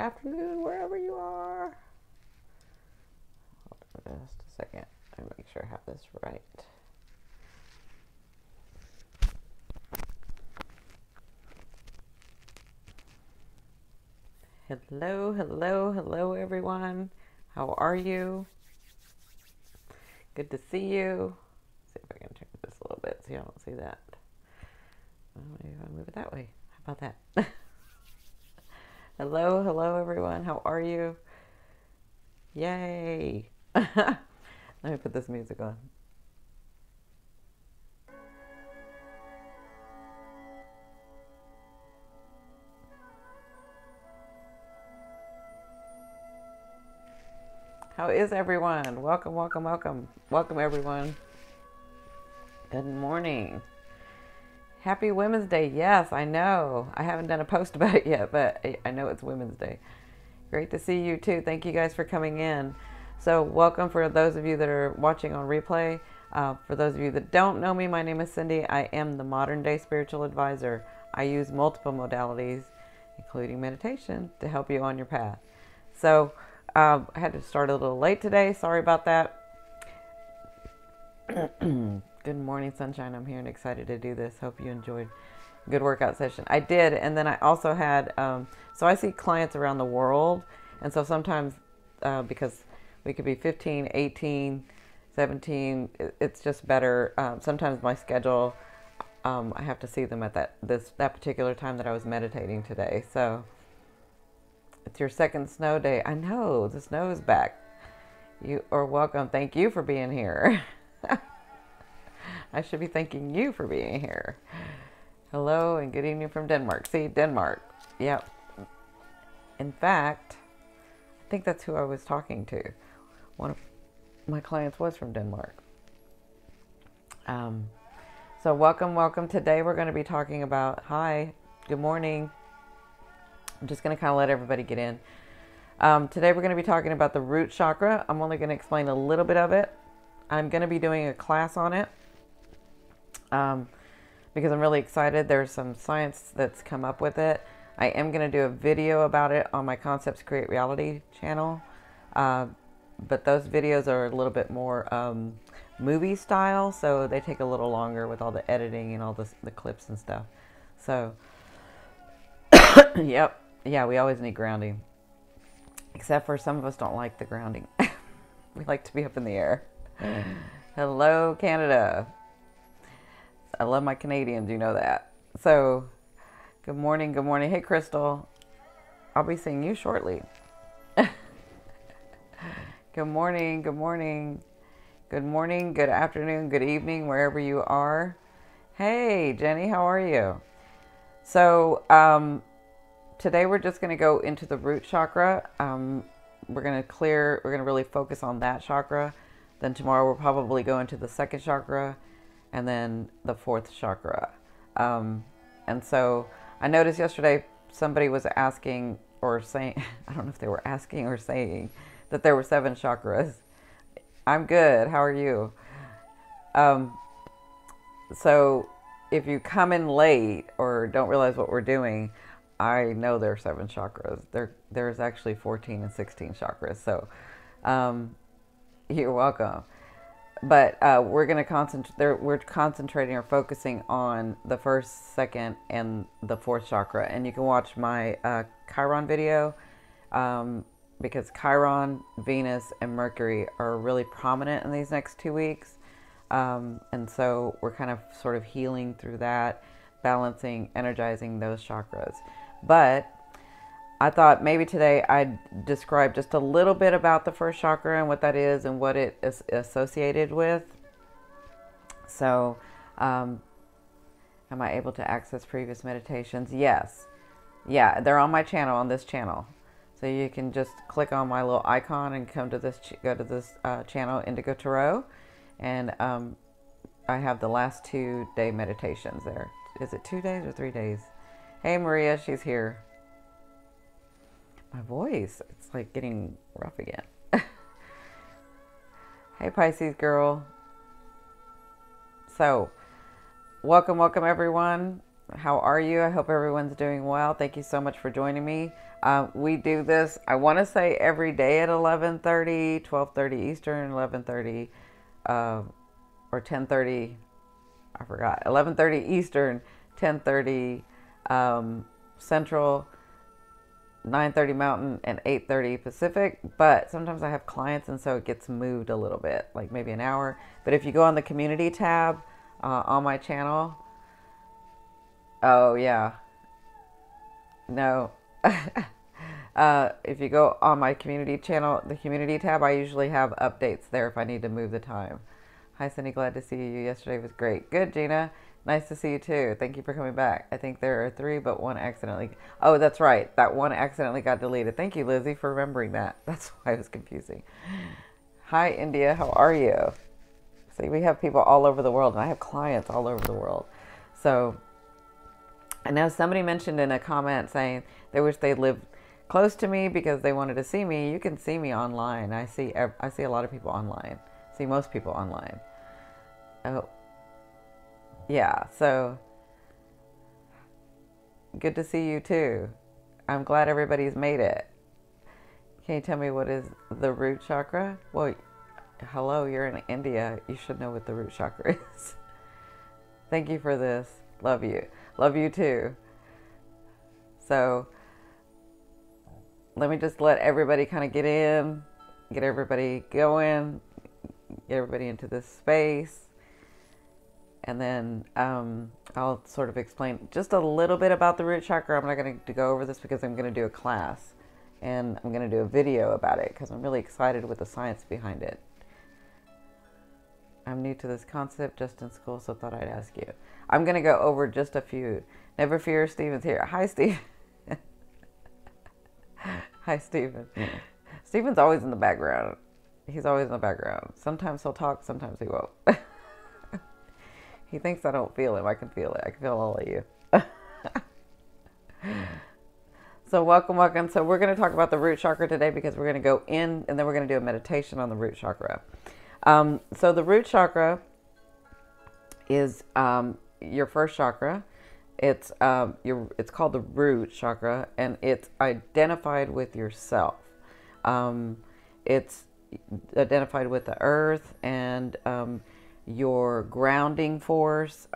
afternoon, wherever you are. Hold on just a second. Let me make sure I have this right. Hello, hello, hello, everyone. How are you? Good to see you. Let's see if I can turn this a little bit so you don't see that. Maybe I'll move it that way. How about that? Hello, hello, everyone. How are you? Yay. Let me put this music on. How is everyone? Welcome, welcome, welcome. Welcome, everyone. Good morning. Happy Women's Day. Yes, I know. I haven't done a post about it yet, but I know it's Women's Day. Great to see you, too. Thank you guys for coming in. So welcome for those of you that are watching on replay. For those of you that don't know me, my name is Cindy. I am the Modern Day Spiritual Advisor. I use multiple modalities, including meditation, to help you on your path. So I had to start a little late today. Sorry about that. Good morning, sunshine. I'm here and excited to do this. Hope you enjoyed a good workout session. I did. And then I also had, so I see clients around the world. And so sometimes, because we could be 15, 18, 17, it's just better. Sometimes my schedule, I have to see them at that particular time that I was meditating today. So it's your second snow day. I know, the snow is back. You are welcome. Thank you for being here. I should be thanking you for being here. Hello and good evening from Denmark. See, Denmark. Yep. In fact, I think that's who I was talking to. One of my clients was from Denmark. So welcome, welcome. Today we're going to be talking about, hi, good morning. I'm just going to kind of let everybody get in. Today we're going to be talking about the root chakra. I'm only going to explain a little bit of it. I'm going to be doing a class on it because I'm really excited. There's some science that's come up with it. I am going to do a video about it on my Concepts Create Reality channel. But those videos are a little bit more movie style, so they take a little longer with all the editing and all the clips and stuff. So, yep. Yeah, we always need grounding. Except for some of us don't like the grounding. We like to be up in the air. Hello, Canada. I love my Canadians, you know that. So, good morning, good morning. Hey, Crystal. I'll be seeing you shortly. Good morning, good morning. Good morning, good afternoon, good evening, wherever you are. Hey, Jenny, how are you? So, today we're just going to go into the root chakra. We're going to really focus on that chakra. Then tomorrow we'll probably go into the second chakra and then the fourth chakra. And so I noticed yesterday somebody was asking or saying, I don't know if they were asking or saying that there were 7 chakras. I'm good. How are you? So if you come in late or don't realize what we're doing, I know there are 7 chakras. There's actually 14 and 16 chakras. So you're welcome. But we're going to concentrate. We're concentrating or focusing on the first, second, and the fourth chakra. And you can watch my Chiron video because Chiron, Venus, and Mercury are really prominent in these next 2 weeks. And so we're kind of sort of healing through that, balancing, energizing those chakras. But I thought maybe today I'd describe just a little bit about the first chakra and what that is and what it is associated with. So, am I able to access previous meditations? Yes. Yeah, they're on my channel, on this channel. So you can just click on my little icon and come to this, go to this channel, Indigo Tarot. And I have the last 2-day meditations there. Is it 2 days or 3 days? Hey, Maria, she's here. My voice, it's like getting rough again. Hey, Pisces girl. So, welcome, welcome everyone. How are you? I hope everyone's doing well. Thank you so much for joining me. We do this, I want to say every day at 11:30, 12:30 Eastern, 11:30 or 10:30. I forgot. 11:30 Eastern, 10:30 Central, 9:30 Mountain, and 8:30 Pacific. But sometimes I have clients, and so it gets moved a little bit, like maybe an hour. But if you go on the community tab on my channel, oh yeah, no. If you go on my community channel, the community tab, I usually have updates there if I need to move the time. Hi, Cindy. Glad to see you. Yesterday was great. Good, Gina. Nice to see you too. Thank you for coming back. I think there are 3, but 1 accidentally. Oh, that's right. That 1 accidentally got deleted. Thank you, Lizzie, for remembering that. That's why it was confusing. Hi, India. How are you? See, we have people all over the world, and I have clients all over the world. So, I know somebody mentioned in a comment saying they wish they lived close to me because they wanted to see me. You can see me online. I see a lot of people online. I see most people online. Oh, yeah. So good to see you too. I'm glad everybody's made it. Can you tell me what is the root chakra? Well, hello, you're in India. You should know what the root chakra is. Thank you for this. Love you. Love you too. So let me just let everybody kind of get in, get everybody going, get everybody into this space. And then I'll sort of explain just a little bit about the root chakra. I'm not going to go over this because I'm going to do a class. And I'm going to do a video about it because I'm really excited with the science behind it. I'm new to this concept, just in school, so thought I'd ask you. I'm going to go over just a few. Never fear, Stephen's here. Hi, Steve. Hi, Stephen. Stephen's always in the background. He's always in the background. Sometimes he'll talk, sometimes he won't. He thinks I don't feel him. I can feel it. I can feel all of you. So welcome. So we're going to talk about the root chakra today because we're going to go in and then we're going to do a meditation on the root chakra. So the root chakra is your first chakra. It's called the root chakra, and it's identified with yourself. It's identified with the earth and your grounding force.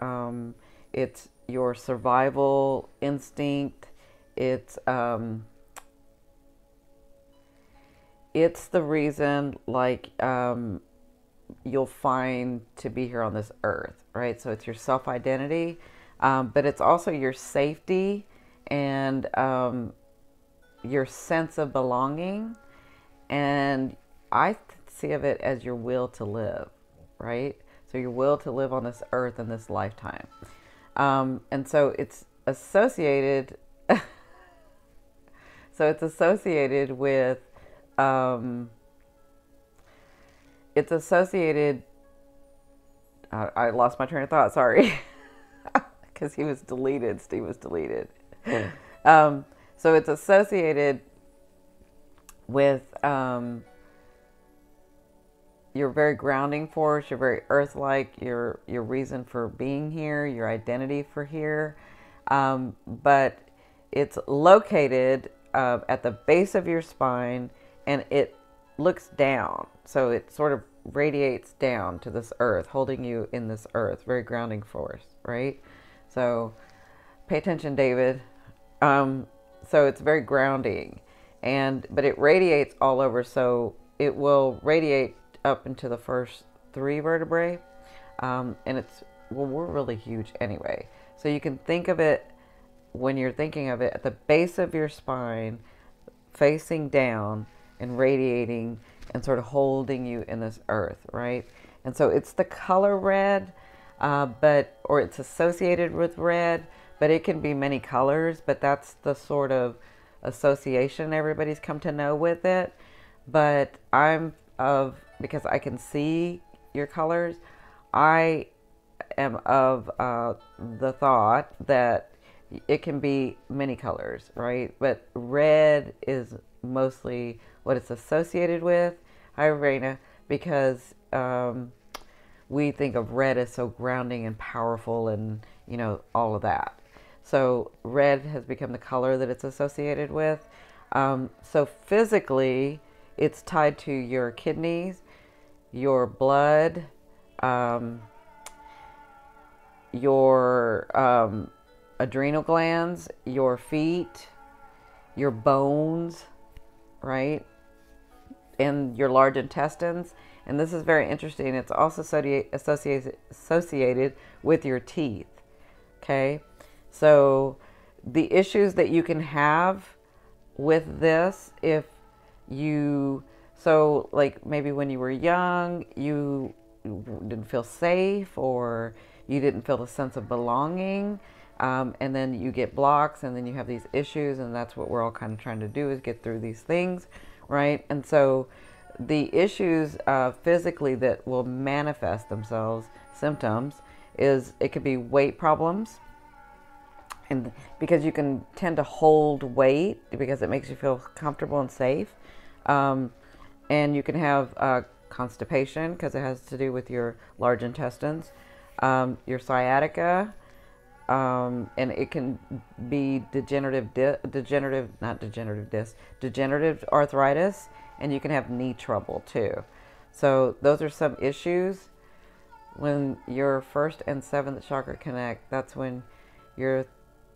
It's your survival instinct. It's the reason, like, you'll find to be here on this earth, right? So it's your self-identity, but it's also your safety and your sense of belonging. And I see of it as your will to live, right? So your will to live on this earth in this lifetime. And so it's associated, with, I lost my train of thought, sorry. Because he was deleted, Steve was deleted. So it's associated with your very grounding force, your very earth-like, your reason for being here, your identity for here. But it's located at the base of your spine, and it looks down. So it sort of radiates down to this earth, holding you in this earth, very grounding force, right? So pay attention, David. So it's very grounding, but it radiates all over. So it will radiate up into the first 3 vertebrae. And we're really huge anyway. So you can think of it, when you're thinking of it, at the base of your spine, facing down and radiating and sort of holding you in this earth, right? And so it's the color red, or it's associated with red, but it can be many colors, but that's the sort of association everybody's come to know with it. But because I can see your colors, I am of the thought that it can be many colors, right? But red is mostly what it's associated with. Hi, Raina, because we think of red as so grounding and powerful and, all of that. So red has become the color that it's associated with. So physically, it's tied to your kidneys, your blood, um, your adrenal glands, your feet, your bones, right? And your large intestines. And this is very interesting. It's also associated with your teeth. Okay. So the issues that you can have with this, if you, so like maybe when you were young, you didn't feel safe, or you didn't feel the sense of belonging, and then you get blocks, and then you have these issues, and that's what we're all kind of trying to do, is get through these things, right? And so the issues physically that will manifest themselves, symptoms, is it could be weight problems, and because you can tend to hold weight because it makes you feel comfortable and safe. And you can have constipation because it has to do with your large intestines, your sciatica, and it can be degenerative arthritis, and you can have knee trouble too. So those are some issues. When your first and seventh chakra connect, that's when your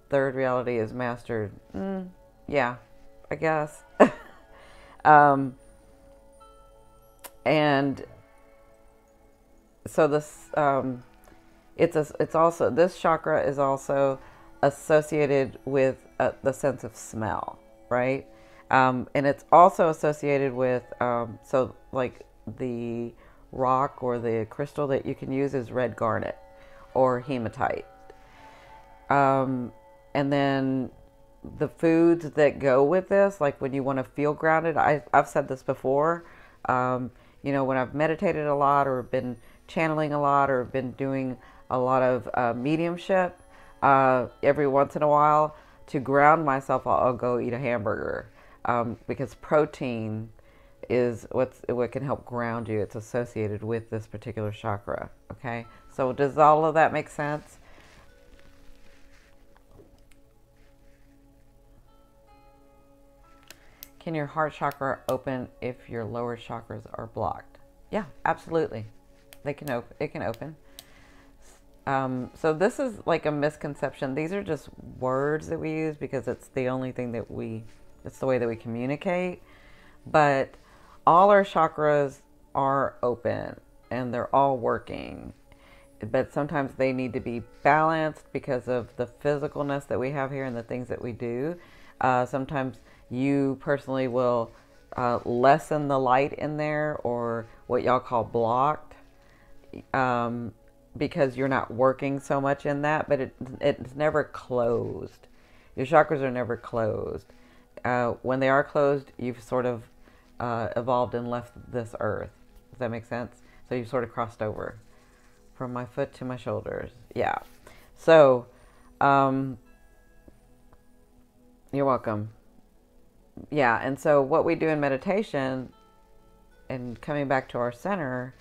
third reality is mastered. Yeah, I guess. And so this, it's also, this chakra is also associated with the sense of smell, right? And it's also associated with, so like the rock or the crystal that you can use is red garnet or hematite. And then the foods that go with this, like when you want to feel grounded, I've said this before, you know, when I've meditated a lot or been channeling a lot or been doing a lot of mediumship, every once in a while, to ground myself, I'll go eat a hamburger, because protein is what can help ground you. It's associated with this particular chakra. Okay, so does all of that make sense? Can your heart chakra open if your lower chakras are blocked? Yeah, absolutely. They can open. It can open. So this is like a misconception. These are just words that we use because it's the only thing that it's the way that we communicate. But all our chakras are open and they're all working. But sometimes they need to be balanced because of the physicalness that we have here and the things that we do. Sometimes you personally will lessen the light in there, or what y'all call blocked, because you're not working so much in that, but it's never closed. Your chakras are never closed. When they are closed, you've sort of evolved and left this earth. Does that make sense? So you've sort of crossed over from my foot to my shoulders. Yeah. So, you're welcome. Yeah, and so what we do in meditation and coming back to our center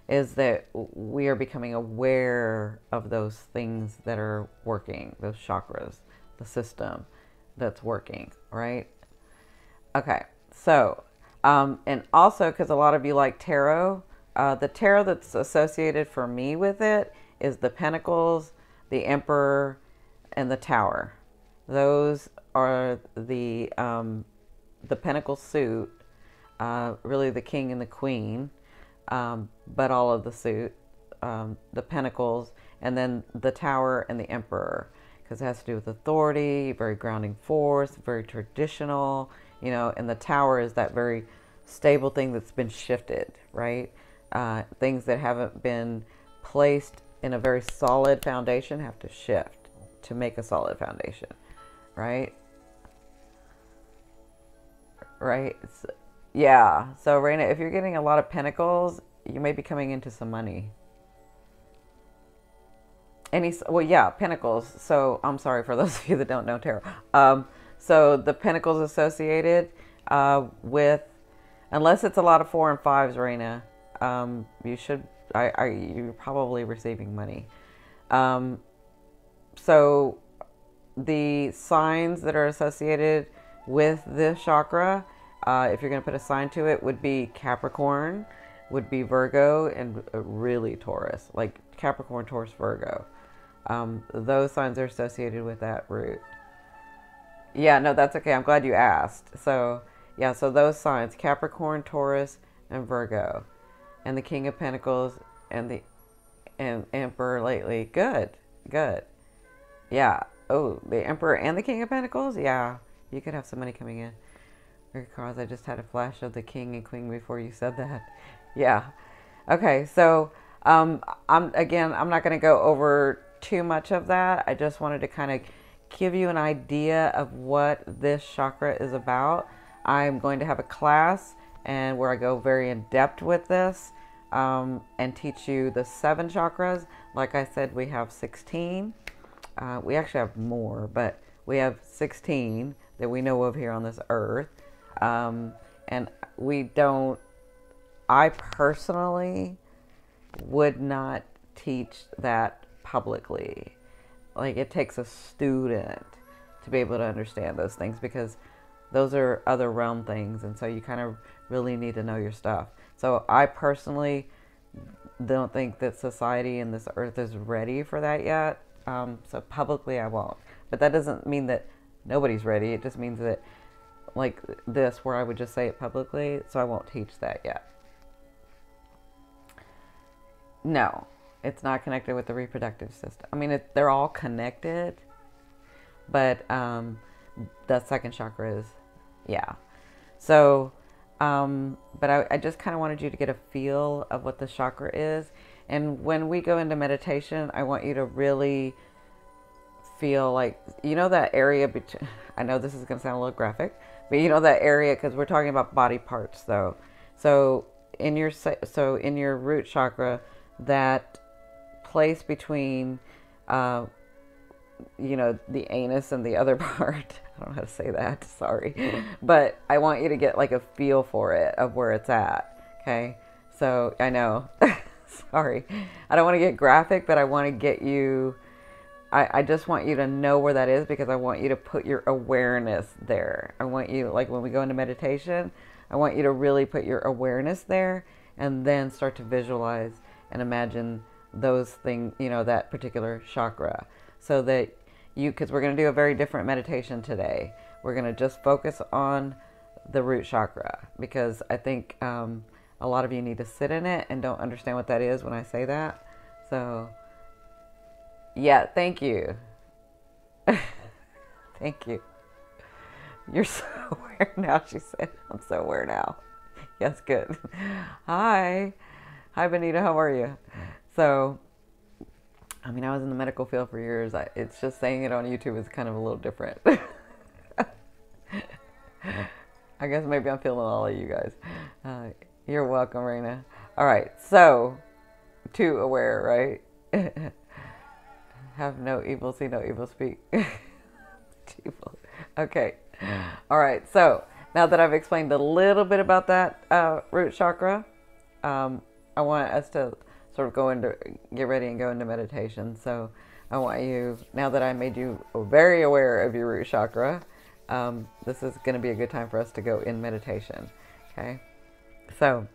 is that we are becoming aware of those things that are working, those chakras, the system that's working, right? Okay, so, and also because a lot of you like tarot, the tarot that's associated for me with it is the Pentacles, the Emperor, and the Tower. Those are the Pentacle suit, really the King and the Queen, but all of the suit, the Pentacles, and then the Tower and the Emperor, because it has to do with authority, very grounding force, very traditional, you know, and the Tower is that very stable thing that's been shifted, right? Things that haven't been placed in a very solid foundation have to shift to make a solid foundation, right? Right? Yeah. So, Raina, if you're getting a lot of pentacles, you may be coming into some money. Well, yeah, pentacles. So, I'm sorry for those of you that don't know tarot. So, the pentacles associated with, unless it's a lot of 4 and 5s, Raina, you're probably receiving money. So, the signs that are associated with this chakra, if you're going to put a sign to it, would be Capricorn, would be Virgo, and really Taurus, like Capricorn, Taurus, Virgo. Those signs are associated with that root. Yeah, no, that's okay. I'm glad you asked. So, yeah, so those signs, Capricorn, Taurus, and Virgo. And the King of Pentacles and the Emperor lately. Good, good. Yeah. Oh, the Emperor and the King of Pentacles? Yeah. You could have some money coming in. Because I just had a flash of the King and Queen before you said that. Yeah. Okay, so I'm not going to go over too much of that. I just wanted to kind of give you an idea of what this chakra is about. I'm going to have a class and where I go very in depth with this and teach you the 7 chakras. Like I said, we have 16. We actually have more, but we have 16 that we know of here on this earth. And we don't, I personally would not teach that publicly. Like, it takes a student to be able to understand those things because those are other realm things. And so you kind of really need to know your stuff. So I personally don't think that society and this earth is ready for that yet. So publicly I won't. But that doesn't mean that nobody's ready. It just means that, like this, where I would just say it publicly, so I won't teach that yet. No, it's not connected with the reproductive system. I mean, they're all connected, but the second chakra is, yeah. So, but I just kind of wanted you to get a feel of what the chakra is. And when we go into meditation, I want you to really feel like, you know, that area between, I know this is going to sound a little graphic, but you know that area, because we're talking about body parts though. So in your root chakra, that place between, you know, the anus and the other part, I don't know how to say that, sorry. But I want you to get like a feel for it, of where it's at, okay? So, I know, sorry. I don't want to get graphic, but I want to get you, I just want you to know where that is, because I want you to put your awareness there. I want you, like when we go into meditation, I want you to really put your awareness there and then start to visualize and imagine those things, you know, that particular chakra. So that you, because we're going to do a very different meditation today. We're going to just focus on the root chakra, because I think a lot of you need to sit in it and don't understand what that is when I say that. So, yeah, thank you. Thank you. You're so aware now, she said. I'm so aware now. Yes, good. Hi. Hi, Benita. How are you? So, I mean, I was in the medical field for years. It's just saying it on YouTube is kind of a little different. I guess maybe I'm feeling all of you guys. You're welcome, Raina. All right, so, too aware, right? Have no evil, see no evil, speak. Evil. Okay. All right, so now that I've explained a little bit about that root chakra, I want us to sort of get ready and go into meditation. So I want you, now that I made you very aware of your root chakra, this is going to be a good time for us to go in meditation. Okay. So,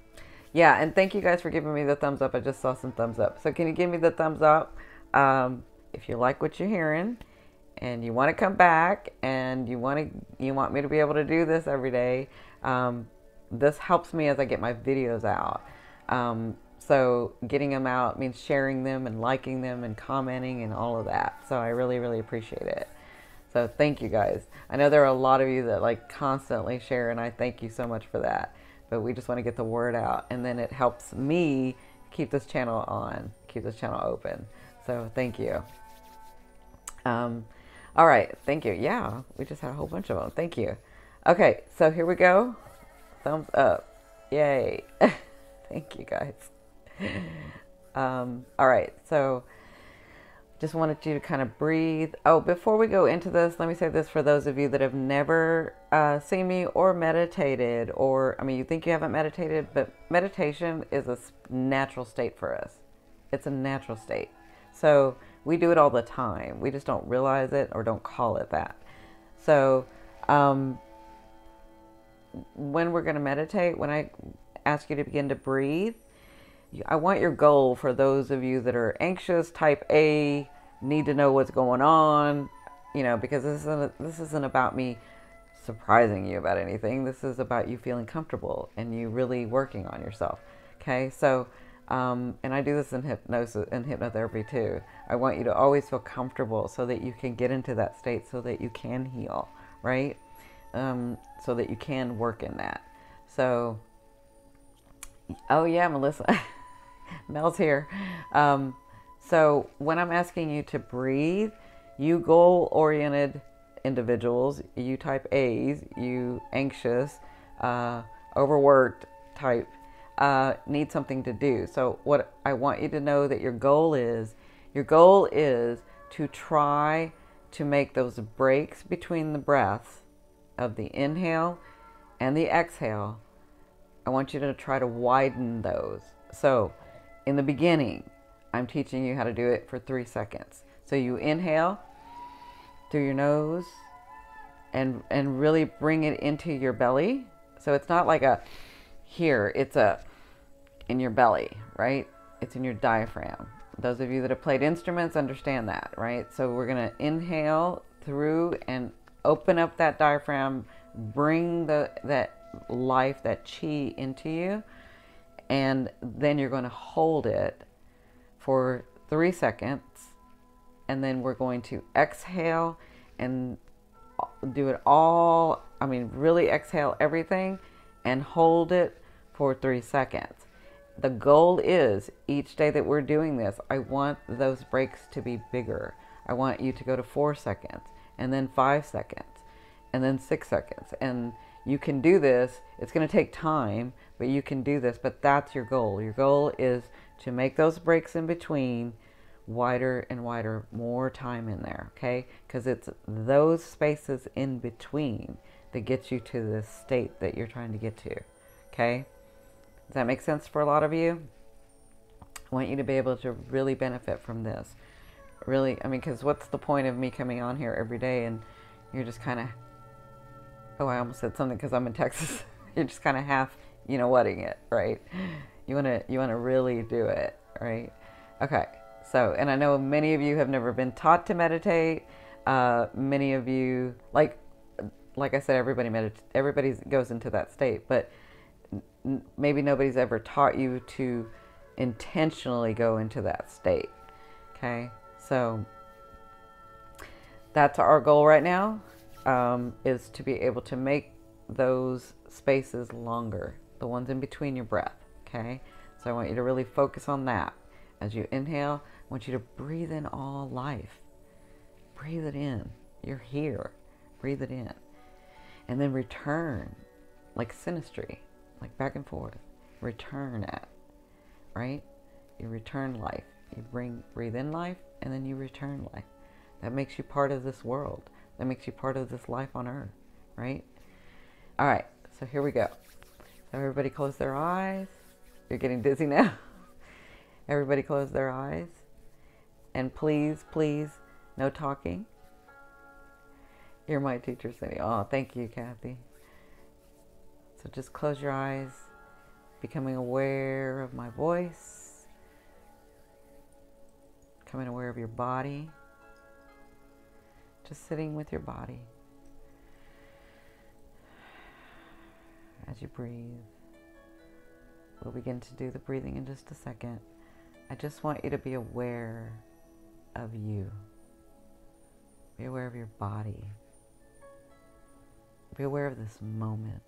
yeah, and thank you guys for giving me the thumbs up. I just saw some thumbs up. So can you give me the thumbs up if you like what you're hearing and you want to come back and you want me to be able to do this every day. This helps me as I get my videos out. So getting them out means sharing them and liking them and commenting and all of that. So I really, really appreciate it. So thank you guys. I know there are a lot of you that like constantly share, and I thank you so much for that. But we just want to get the word out, and then it helps me keep this channel on, keep this channel open. So thank you. All right, thank you. Yeah, we just had a whole bunch of them. Thank you. Okay, so here we go. Thumbs up. Yay. Thank you guys. All right, so just wanted you to kind of breathe. Oh, before we go into this, let me say this for those of you that have never seen me or meditated, or, I mean, you think you haven't meditated, but meditation is a natural state for us. It's a natural state. So We do it all the time. We just don't realize it or don't call it that. So when we're going to meditate, when I ask you to begin to breathe, I want your goal for those of you that are anxious, type A, need to know what's going on, because this isn't about me surprising you about anything. This is about you feeling comfortable and you really working on yourself. Okay, so and I do this in hypnosis and hypnotherapy too. I want you to always feel comfortable so that you can get into that state, so that you can heal, right? So that you can work in that. So, oh yeah, Melissa, Mel's here. So when I'm asking you to breathe, you goal-oriented individuals, you type A's, you anxious, overworked type, need something to do. So what I want you to know that your goal is to try to make those breaks between the breaths of the inhale and the exhale. I want you to try to widen those. So in the beginning, I'm teaching you how to do it for 3 seconds. So you inhale through your nose and really bring it into your belly. So it's not like a here, it's a in your belly, right? It's in your diaphragm. Those of you that have played instruments understand that, right? So we're going to inhale through and open up that diaphragm, bring that life, that chi into you, and then you're going to hold it for 3 seconds, and then we're going to exhale and do it all, really exhale everything and hold it for 3 seconds. The goal is, each day that we're doing this, I want those breaks to be bigger. I want you to go to 4 seconds, and then 5 seconds, and then 6 seconds. And you can do this. It's going to take time, but you can do this. But that's your goal. Your goal is to make those breaks in between wider and wider, more time in there, okay? Because it's those spaces in between that gets you to the state that you're trying to get to, okay? Does that make sense for a lot of you? I want you to be able to really benefit from this. Really, because what's the point of me coming on here every day and you're just kind of, oh, I almost said something because I'm in Texas. You're just kind of half, whatting it, right? You want to really do it, right? Okay. So, and I know many of you have never been taught to meditate. Many of you, like I said, everybody goes into that state, but maybe nobody's ever taught you to intentionally go into that state. Okay, so that's our goal right now, is to be able to make those spaces longer, the ones in between your breath. Okay, so I want you to really focus on that. As you inhale, I want you to breathe in all life. Breathe it in. You're here. Breathe it in. And then return, like synastry, like back and forth. Return it, right? You return life. You breathe in life, and then you return life. That makes you part of this world. That makes you part of this life on earth, right? All right, so here we go. So everybody close their eyes. You're getting dizzy now. Everybody close their eyes. And please, please, no talking. You're my teacher, Cindy. Oh, thank you, Kathy. So just close your eyes, becoming aware of my voice, becoming aware of your body, just sitting with your body as you breathe. We'll begin to do the breathing in just a second. I just want you to be aware of you. Be aware of your body. Be aware of this moment.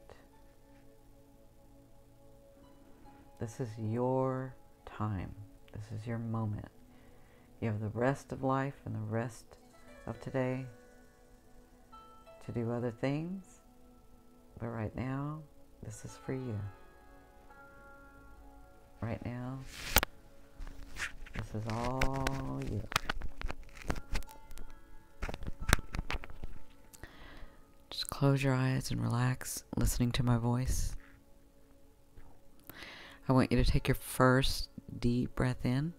This is your time. This is your moment. You have the rest of life and the rest of today to do other things. But right now, this is for you. Right now, this is all you. Just close your eyes and relax, listening to my voice. I want you to take your first deep breath in.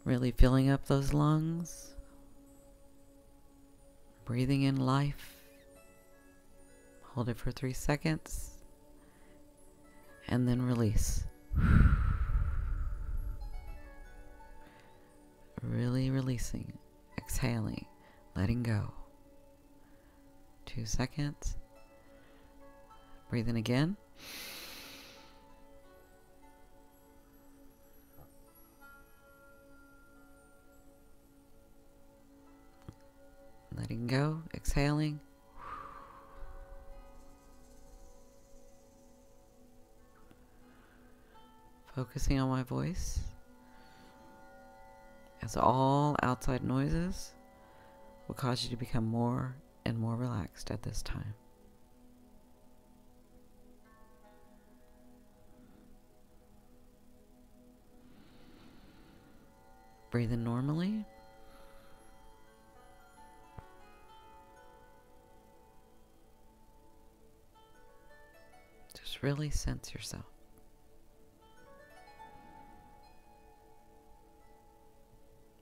Really filling up those lungs. Breathing in life. Hold it for 3 seconds. And then release. Really releasing. Exhaling. Letting go. 2 seconds. Breathe in again. Letting go. Exhaling. Focusing on my voice. As all outside noises will cause you to become more and more relaxed at this time. Breathe in normally. Just really sense yourself.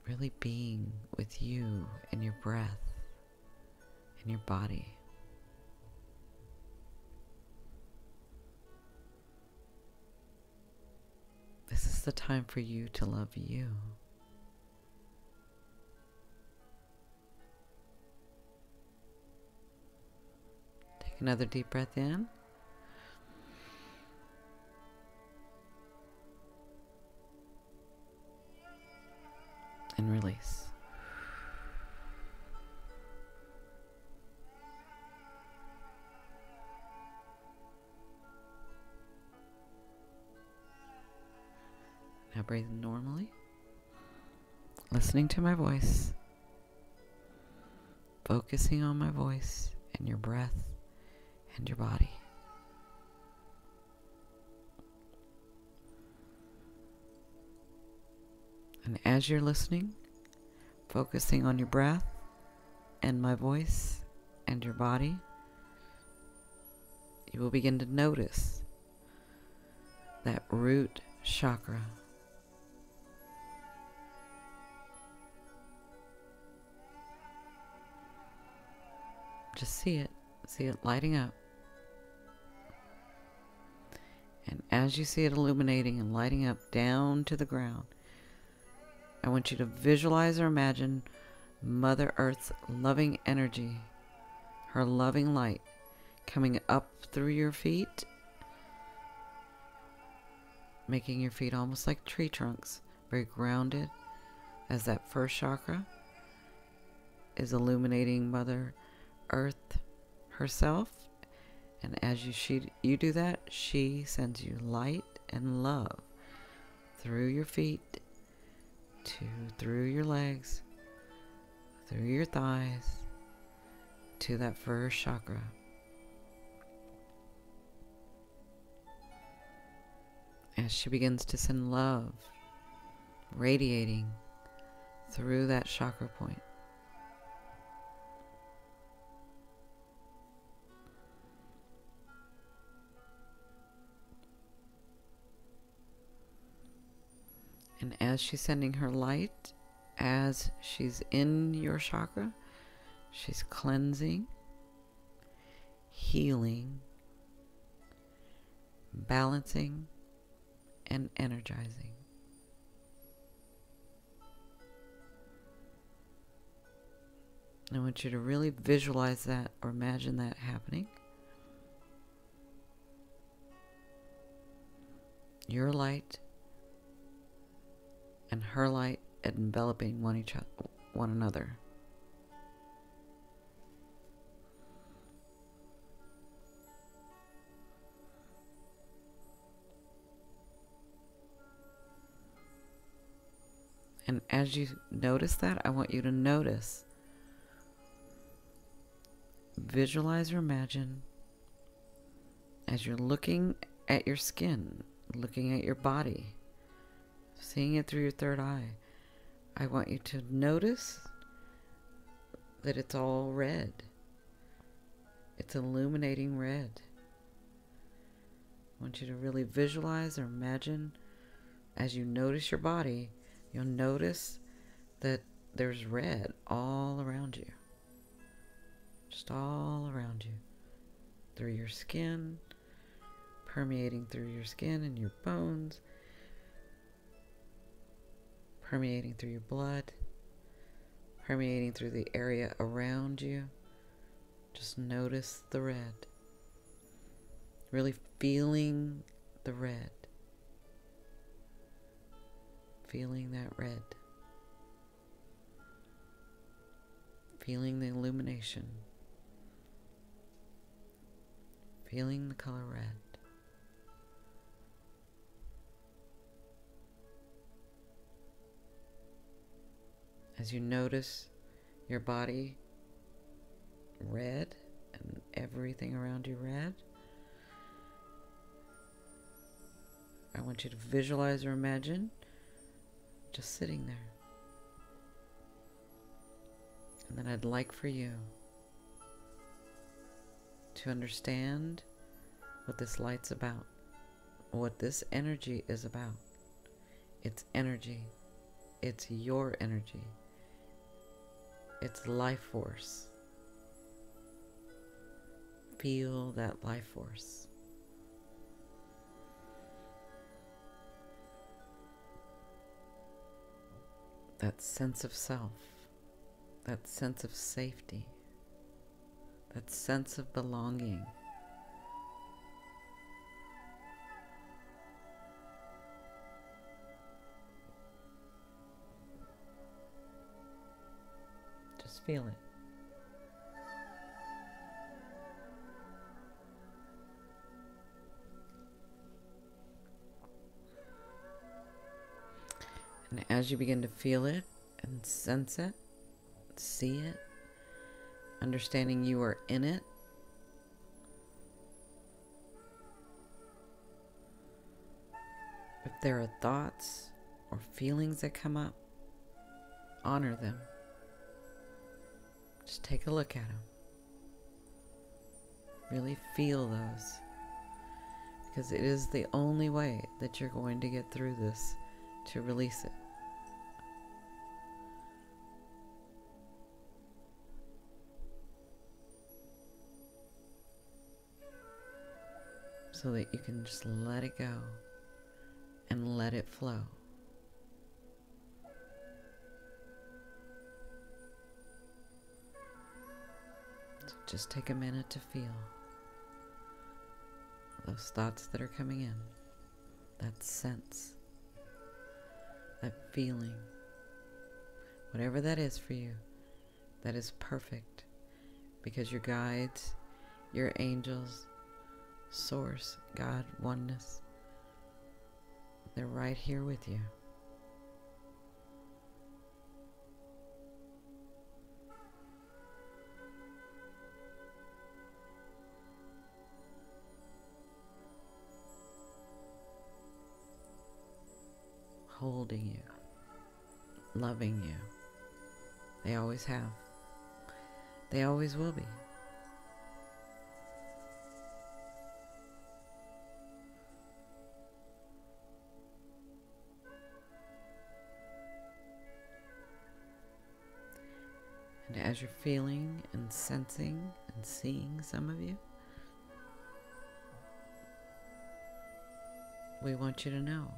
Really being with you and your breath and your body. This is the time for you to love you. Take another deep breath in. And release. Now breathe normally. Listening to my voice. Focusing on my voice and your breath and your body. And as you're listening, focusing on your breath and my voice and your body, you will begin to notice that root chakra. Just see it lighting up. And as you see it illuminating and lighting up down to the ground, I want you to visualize or imagine Mother Earth's loving energy, her loving light, coming up through your feet, making your feet almost like tree trunks, very grounded, as that first chakra is illuminating Mother Earth herself. And as you do that, she sends you light and love through your feet, through your legs, through your thighs, to that first chakra. As she begins to send love, radiating through that chakra point. And as she's sending her light, as she's in your chakra, she's cleansing, healing, balancing, and energizing. I want you to really visualize that or imagine that happening. Your light and her light enveloping one another. And as you notice that, I want you to notice, visualize or imagine as you're looking at your skin, looking at your body, seeing it through your third eye. I want you to notice that it's all red. It's illuminating red. I want you to really visualize or imagine as you notice your body you'll notice that there's red all around you. Just all around you. Through your skin, permeating through your skin and your bones, permeating through your blood, permeating through the area around you. Just notice the red. Really feeling the red. Feeling that red. Feeling the illumination. Feeling the color red. As you notice your body red and everything around you red, I want you to visualize or imagine just sitting there. And then I'd like for you to understand what this light's about, what this energy is about. It's energy. It's your energy. It's life force. Feel that life force. That sense of self. That sense of safety. That sense of belonging. Just feel it. And as you begin to feel it and sense it, see it, understanding you are in it, if there are thoughts or feelings that come up, honor them. Just take a look at them. Really feel those, because it is the only way that you're going to get through this, to release it. So that you can just let it go and let it flow. So just take a minute to feel those thoughts that are coming in, that sense, that feeling, whatever that is for you, that is perfect, because your guides, your angels, Source, God, oneness, they're right here with you. Holding you, loving you. They always have. They always will be. And as you're feeling and sensing and seeing some of you, we want you to know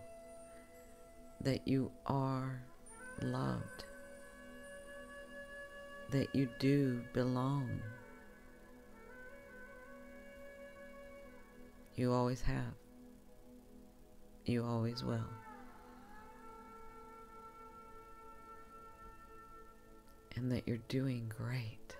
that you are loved, that you do belong. You always have. You always will. And that you're doing great.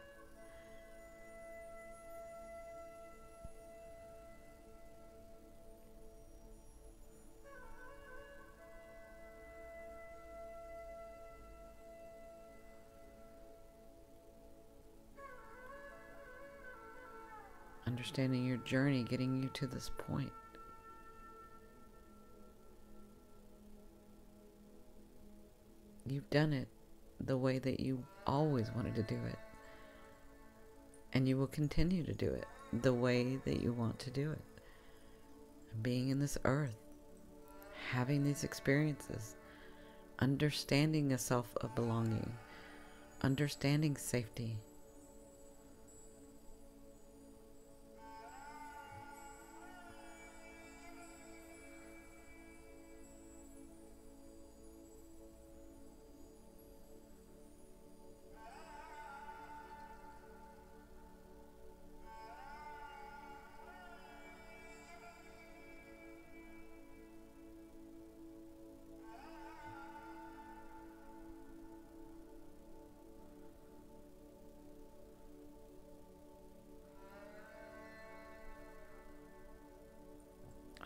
Understanding your journey, getting you to this point. You've done it the way that you always wanted to do it. And you will continue to do it the way that you want to do it. And being in this earth, having these experiences, understanding a self of belonging, understanding safety.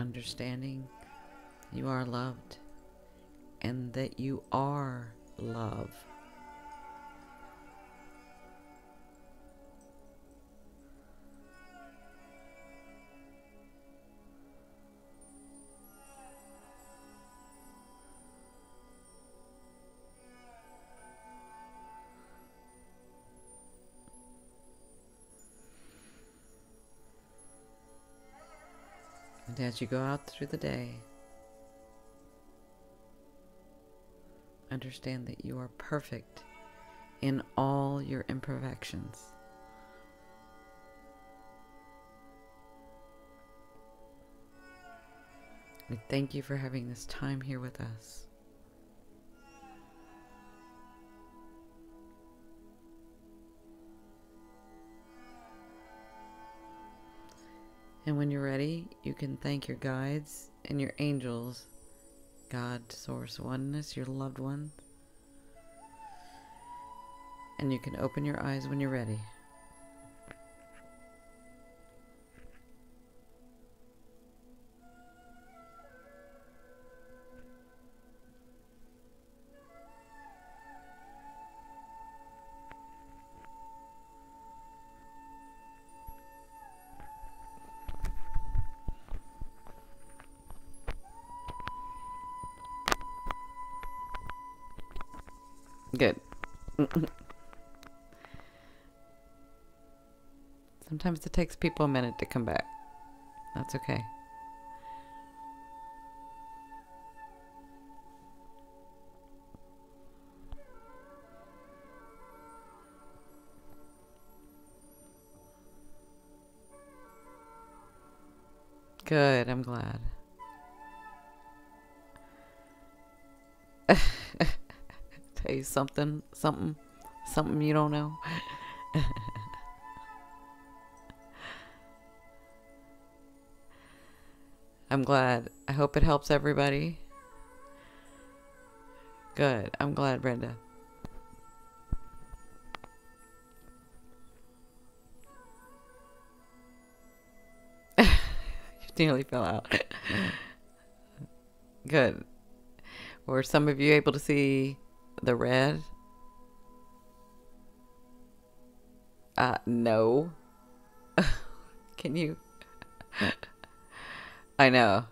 Understanding you are loved and that you are love. And as you go out through the day, understand that you are perfect in all your imperfections. We thank you for having this time here with us. And when you're ready, you can thank your guides and your angels, God, Source, Oneness, your loved ones. And you can open your eyes when you're ready. Good. Sometimes it takes people a minute to come back. That's okay. Good, I'm glad. Tell you something you don't know. I'm glad. I hope it helps everybody. Good. I'm glad, Brenda. You nearly fell out. Good. Were some of you able to see the red? No. Can you? I know.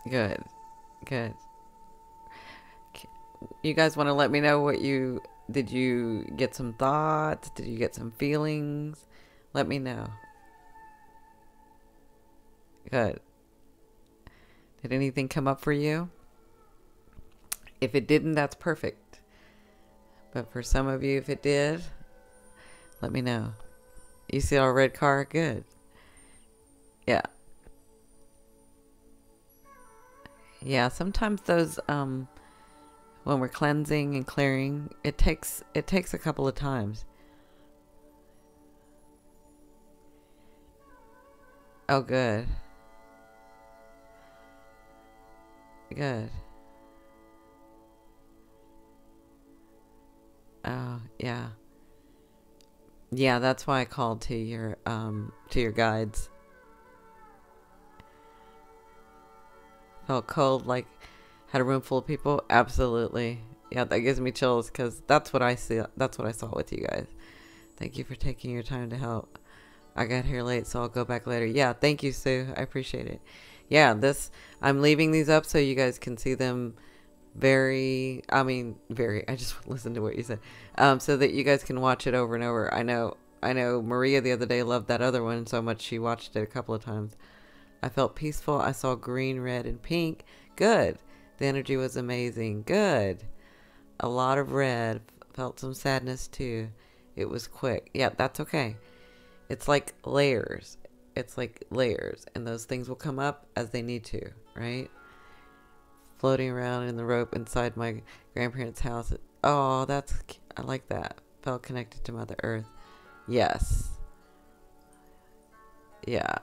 Good. Good. You guys want to let me know what did you get some thoughts? Did you get some feelings? Let me know. Good. Did anything come up for you? If it didn't, that's perfect. But for some of you, if it did, let me know. You see our red car? Good. Yeah. Yeah, sometimes those, when we're cleansing and clearing, it takes a couple of times. Oh, good. Good. Oh, yeah. Yeah, that's why I called to your guides. Felt cold, like had a room full of people. Absolutely. Yeah, that gives me chills because that's what I see. That's what I saw with you guys. Thank you for taking your time to help. I got here late, so I'll go back later. Yeah, thank you, Sue. I appreciate it. Yeah, I'm leaving these up so you guys can see them I just listened to what you said. So that you guys can watch it over and over. I know Maria the other day loved that other one so much she watched it a couple of times. I felt peaceful. I saw green, red, and pink. Good. The energy was amazing. Good. A lot of red. Felt some sadness too. It was quick. Yeah, that's okay. It's like layers. It's like layers. And those things will come up as they need to, right? Floating around in the rope inside my grandparents' house. Oh, I like that. Felt connected to Mother Earth. Yes. Yeah.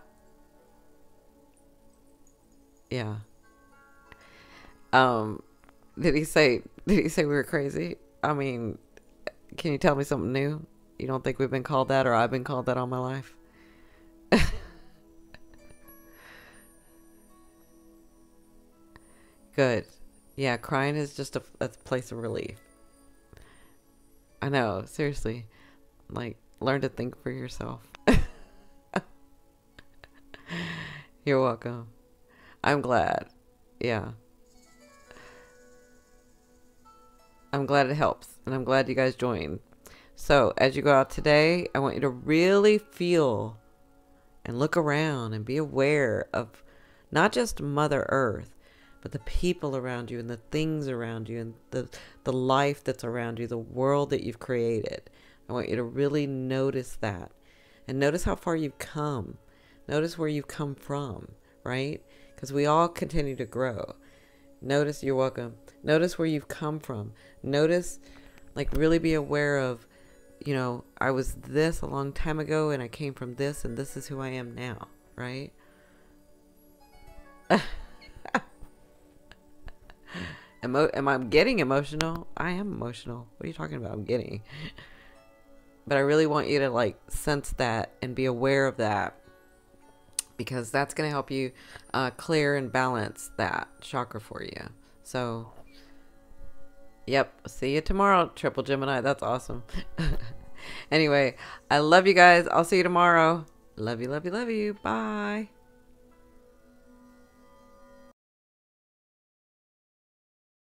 Yeah. Um, did he say we were crazy? I mean, can you tell me something new? You don't think we've been called that, or I've been called that all my life? Good. Yeah, crying is just a place of relief. I know, seriously. Like, learn to think for yourself. You're welcome. I'm glad. Yeah. I'm glad it helps. And I'm glad you guys joined. So, as you go out today, I want you to really feel and look around and be aware of not just Mother Earth, but the people around you and the things around you and the life that's around you, the world that you've created. I want you to really notice that. And notice how far you've come. Notice where you've come from, right? Because we all continue to grow. Notice, you're welcome. Notice where you've come from. Notice, like, really be aware of, I was this a long time ago and I came from this and this is who I am now, right? Am I getting emotional? I am emotional. What are you talking about? I'm getting. But I really want you to, like, sense that and be aware of that, because that's going to help you clear and balance that chakra for you. So, yep. See you tomorrow, Triple Gemini. That's awesome. Anyway, I love you guys. I'll see you tomorrow. Love you, love you, love you. Bye.